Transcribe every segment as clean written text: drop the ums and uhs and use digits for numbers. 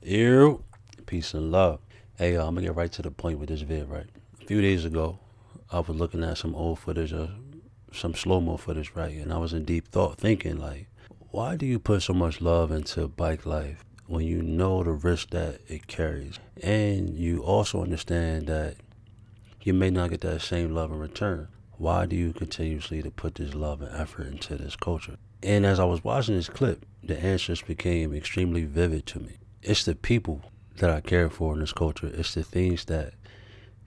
Ew. Peace and love. Hey, I'm gonna get right to the point with this vid, right? A few days ago, I was looking at some old footage of some slow-mo footage, right? And I was in deep thought thinking, like, why do you put so much love into bike life when you know the risk that it carries? And you also understand that you may not get that same love in return. Why do you continuously to put this love and effort into this culture? And as I was watching this clip, the answers became extremely vivid to me. It's the people that I care for in this culture. It's the things that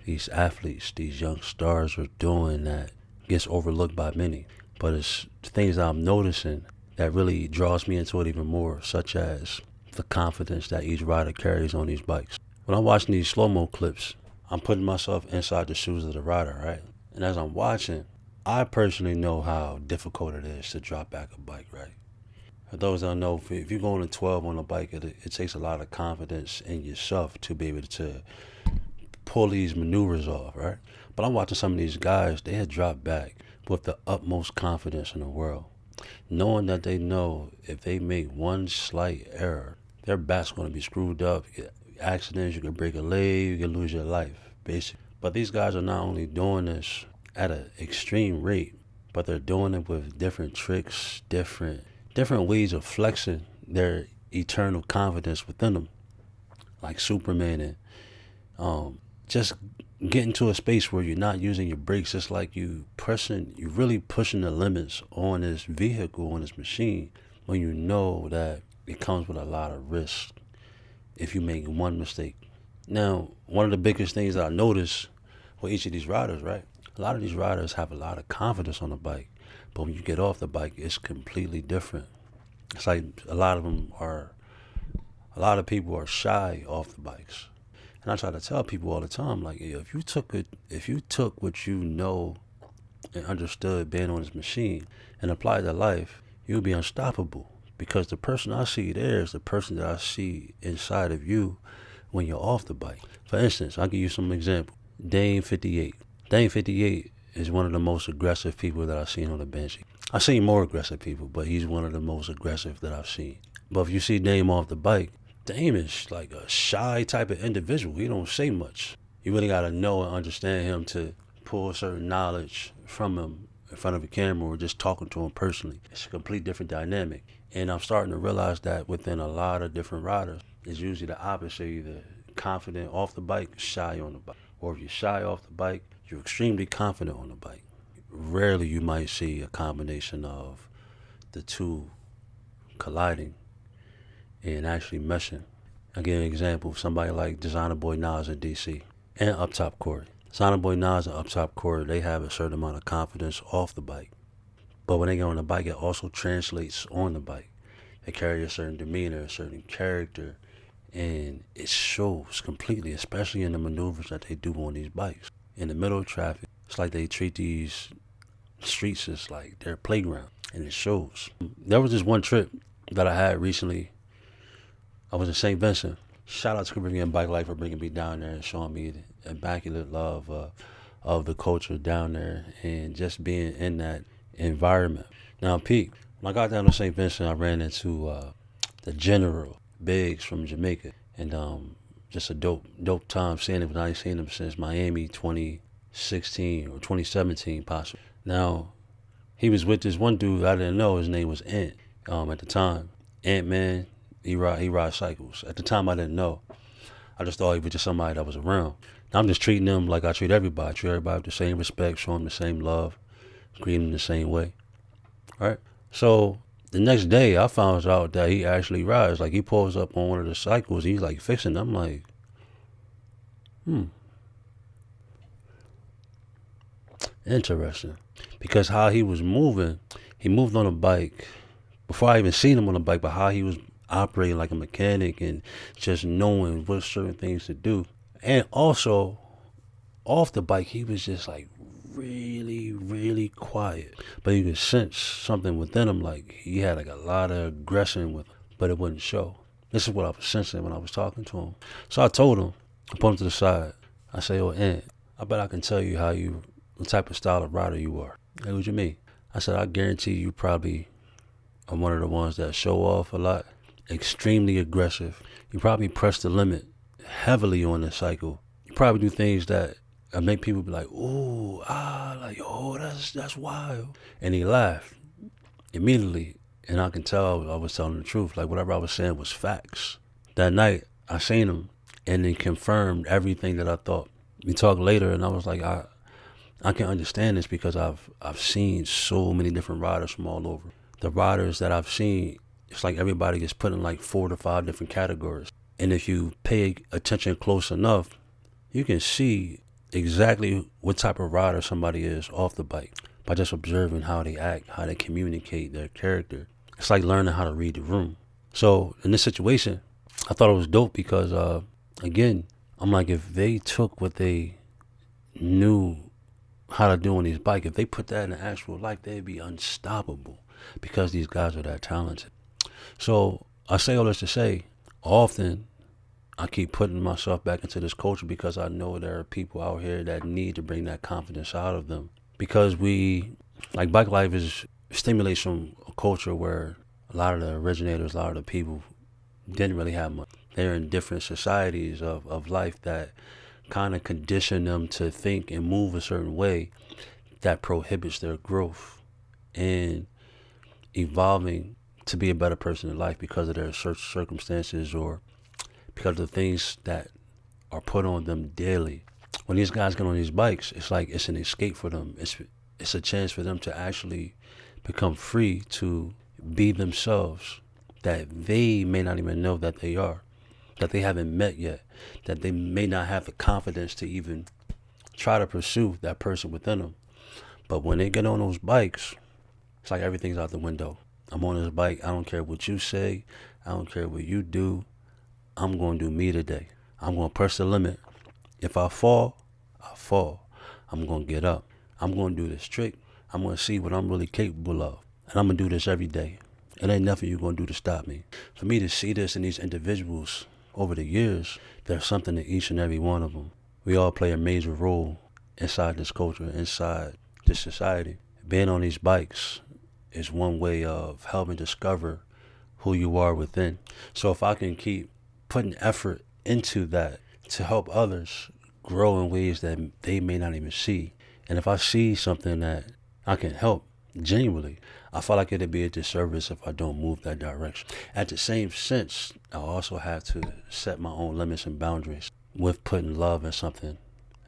these athletes, these young stars are doing that gets overlooked by many. But it's things that I'm noticing that really draws me into it even more, such as the confidence that each rider carries on these bikes. When I'm watching these slow-mo clips, I'm putting myself inside the shoes of the rider, right? And as I'm watching, I personally know how difficult it is to drop back a bike, right? For those that don't know, if you're going to 12 on a bike, it takes a lot of confidence in yourself to be able to pull these maneuvers off, right? But I'm watching some of these guys, they had dropped back with the utmost confidence in the world, knowing that they know if they make one slight error, their back's going to be screwed up. You get accidents, you can break a leg, you can lose your life, basically. But these guys are not only doing this at an extreme rate, but they're doing it with different tricks, different ways of flexing their eternal confidence within them, like Superman, and just getting to a space where you're not using your brakes. It's like you're really pushing the limits on this vehicle, on this machine, when you know that it comes with a lot of risk if you make one mistake. Now, one of the biggest things that I notice with each of these riders, right? A lot of these riders have a lot of confidence on the bike, but when you get off the bike, it's completely different. It's like a lot of people are shy off the bikes. And I try to tell people all the time, like, if you took what you know and understood being on this machine and applied to life, you'll be unstoppable. Because the person I see there is the person that I see inside of you when you're off the bike. For instance, I'll give you some example. Dame 58. Dame 58 is one of the most aggressive people that I've seen on the bench. I've seen more aggressive people, but he's one of the most aggressive that I've seen. But if you see Dame off the bike, Dame is like a shy type of individual. He don't say much. You really got to know and understand him to pull certain knowledge from him in front of a camera or just talking to him personally. It's a complete different dynamic. And I'm starting to realize that within a lot of different riders, it's usually the opposite. Either confident off the bike, shy on the bike. Or if you're shy off the bike, you're extremely confident on the bike. Rarely you might see a combination of the two colliding and actually meshing. I'll give you an example of somebody like Designer Boy Nas in DC and Up Top Corey. Designer Boy Nas and Up Top Corey, they have a certain amount of confidence off the bike. But when they get on the bike, it also translates on the bike. They carry a certain demeanor, a certain character, and it shows completely, especially in the maneuvers that they do on these bikes. In the middle of traffic, it's like they treat these streets as like their playground, and it shows. There was this one trip that I had recently. I was in St. Vincent. Shout out to Caribbean Bike Life for bringing me down there and showing me the immaculate love of the culture down there and just being in that environment. Now, Pete, when I got down to St. Vincent, I ran into the General Biggs from Jamaica, and just a dope time seeing him. I ain't seen him since Miami 2016 or 2017 possibly. Now, he was with this one dude I didn't know. His name was Ant at the time. Antman. He rides cycles. At the time, I didn't know. I just thought he was just somebody that was around. Now I'm just treating him like I treat everybody. I treat everybody with the same respect, show him the same love, greet him the same way. Right? So the next day, I found out that he actually rides. Like, he pulls up on one of the cycles. He's like fixing them. I'm like, interesting. Because how he was moving, he moved on a bike. Before I even seen him on a bike, but how he was operating like a mechanic and just knowing what certain things to do. And also, off the bike, he was just like really, really quiet. But you could sense something within him, like he had like a lot of aggression with him, but it wouldn't show. This is what I was sensing when I was talking to him. So I told him, I put him to the side. I say, "Oh, Ant, I bet I can tell you the type of style of rider you are." Hey, what you mean? I said, "I guarantee you probably are one of the ones that show off a lot, extremely aggressive. You probably press the limit heavily on the cycle. You probably do things that make people be like, "Ooh, like, oh, that's wild," and he laughed immediately, and I can tell I was telling the truth. Like whatever I was saying was facts. That night, I seen him, and he confirmed everything that I thought. We talked later, and I was like, I can understand this because I've seen so many different riders from all over. The riders that I've seen, it's like everybody gets put in like 4 to 5 different categories. And if you pay attention close enough, you can see exactly what type of rider somebody is off the bike by just observing how they act, how they communicate their character. It's like learning how to read the room. So in this situation, I thought it was dope because, again, I'm like, if they took what they knew how to do on these bikes, if they put that in the actual life, they'd be unstoppable because these guys are that talented. So I say all this to say, often I keep putting myself back into this culture because I know there are people out here that need to bring that confidence out of them. Because bike life stimulates from a culture where a lot of the originators, a lot of the people didn't really have much. They're in different societies of life that kind of condition them to think and move a certain way that prohibits their growth and evolving to be a better person in life because of their circumstances or because of the things that are put on them daily. When these guys get on these bikes, it's like it's an escape for them. It's a chance for them to actually become free to be themselves that they may not even know that they are, that they haven't met yet, that they may not have the confidence to even try to pursue that person within them. But when they get on those bikes, it's like everything's out the window. I'm on this bike. I don't care what you say. I don't care what you do. I'm going to do me today. I'm going to push the limit. If I fall, I fall. I'm going to get up. I'm going to do this trick. I'm going to see what I'm really capable of. And I'm going to do this every day. It ain't nothing you're going to do to stop me. For me to see this in these individuals over the years, there's something to each and every one of them. We all play a major role inside this culture, inside this society. Being on these bikes is one way of helping discover who you are within. So if I can keep putting effort into that to help others grow in ways that they may not even see, and if I see something that I can help genuinely, I feel like it'd be a disservice if I don't move that direction. At the same sense, I also have to set my own limits and boundaries with putting love in something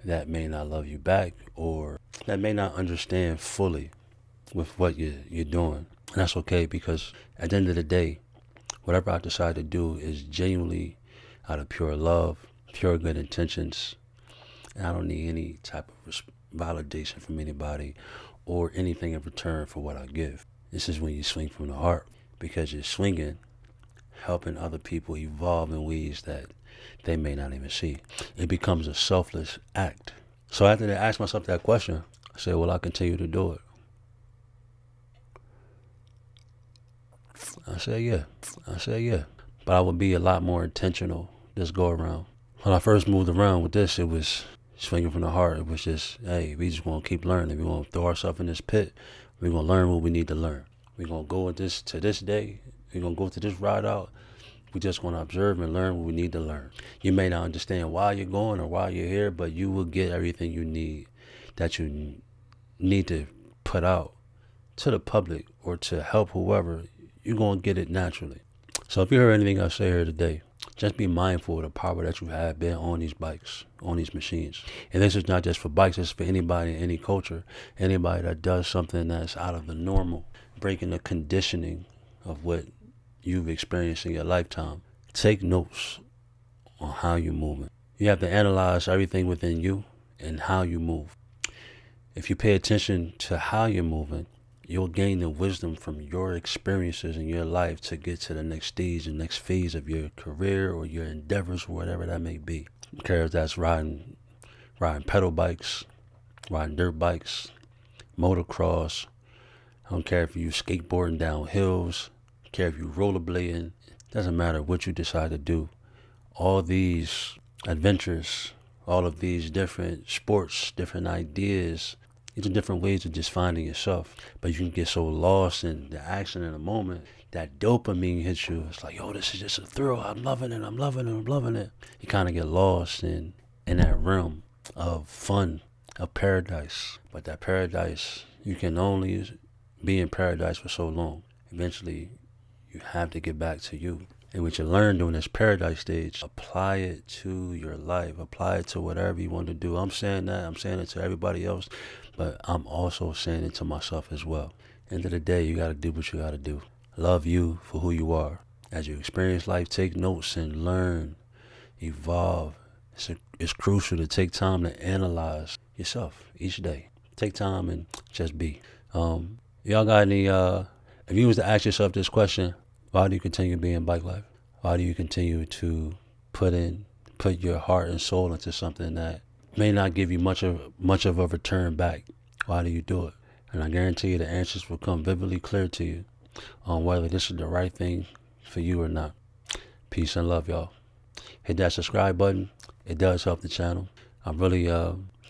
that may not love you back or that may not understand fully with what you're doing. And that's okay because at the end of the day, whatever I decide to do is genuinely out of pure love, pure good intentions. And I don't need any type of validation from anybody or anything in return for what I give. This is when you swing from the heart because you're swinging, helping other people evolve in ways that they may not even see. It becomes a selfless act. So after I asked myself that question, I said, will I continue to do it? I said, yeah. But I would be a lot more intentional this go around. When I first moved around with this, it was swinging from the heart. It was just, hey, we just want to keep learning. We want to throw ourselves in this pit. We're going to learn what we need to learn. We're going to go to this day. We're going to go to this ride out. We just want to observe and learn what we need to learn. You may not understand why you're going or why you're here, but you will get everything you need that you need to put out to the public or to help whoever. You're going to get it naturally. So if you heard anything I say here today, just be mindful of the power that you have been on these bikes, on these machines. And this is not just for bikes, it's for anybody in any culture, anybody that does something that's out of the normal, breaking the conditioning of what you've experienced in your lifetime. Take notes on how you're moving. You have to analyze everything within you and how you move. If you pay attention to how you're moving, you'll gain the wisdom from your experiences in your life to get to the next stage, the next phase of your career or your endeavors or whatever that may be. I don't care if that's riding pedal bikes, riding dirt bikes, motocross. I don't care if you skateboarding down hills. I don't care if you rollerblading. Doesn't matter what you decide to do. All these adventures, all of these different sports, different ideas, these are different ways of just finding yourself. But you can get so lost in the action in the moment that dopamine hits you. It's like, yo, this is just a thrill. I'm loving it. I'm loving it. I'm loving it. You kind of get lost in that realm of fun, of paradise. But that paradise, you can only be in paradise for so long. Eventually, you have to get back to you. And what you learn during this paradise stage, apply it to your life. Apply it to whatever you want to do. I'm saying that. I'm saying it to everybody else. But I'm also saying it to myself as well. End of the day, you got to do what you got to do. Love you for who you are. As you experience life, take notes and learn. Evolve. It's crucial to take time to analyze yourself each day. Take time and just be. Y'all got any, if you was to ask yourself this question, why do you continue being bike life? Why do you continue to put your heart and soul into something that may not give you much of a return back? Why do you do it? And I guarantee you the answers will come vividly clear to you on whether this is the right thing for you or not. Peace and love, y'all. Hit that subscribe button. It does help the channel. I'm really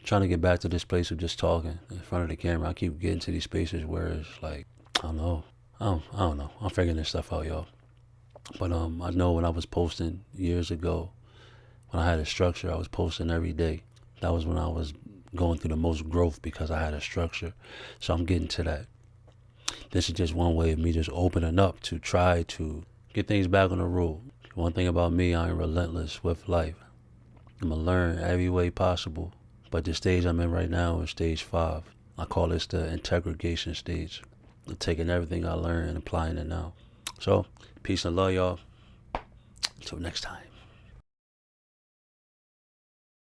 trying to get back to this place of just talking in front of the camera. I keep getting to these spaces where it's like, I don't know. I don't know. I'm figuring this stuff out, y'all. But I know when I was posting years ago, when I had a structure, I was posting every day. That was when I was going through the most growth because I had a structure. So I'm getting to that. This is just one way of me just opening up to try to get things back on the road. One thing about me, I am relentless with life. I'm going to learn every way possible. But the stage I'm in right now is stage 5. I call this the integration stage. I'm taking everything I learned and applying it now. So, peace and love, y'all. Until next time.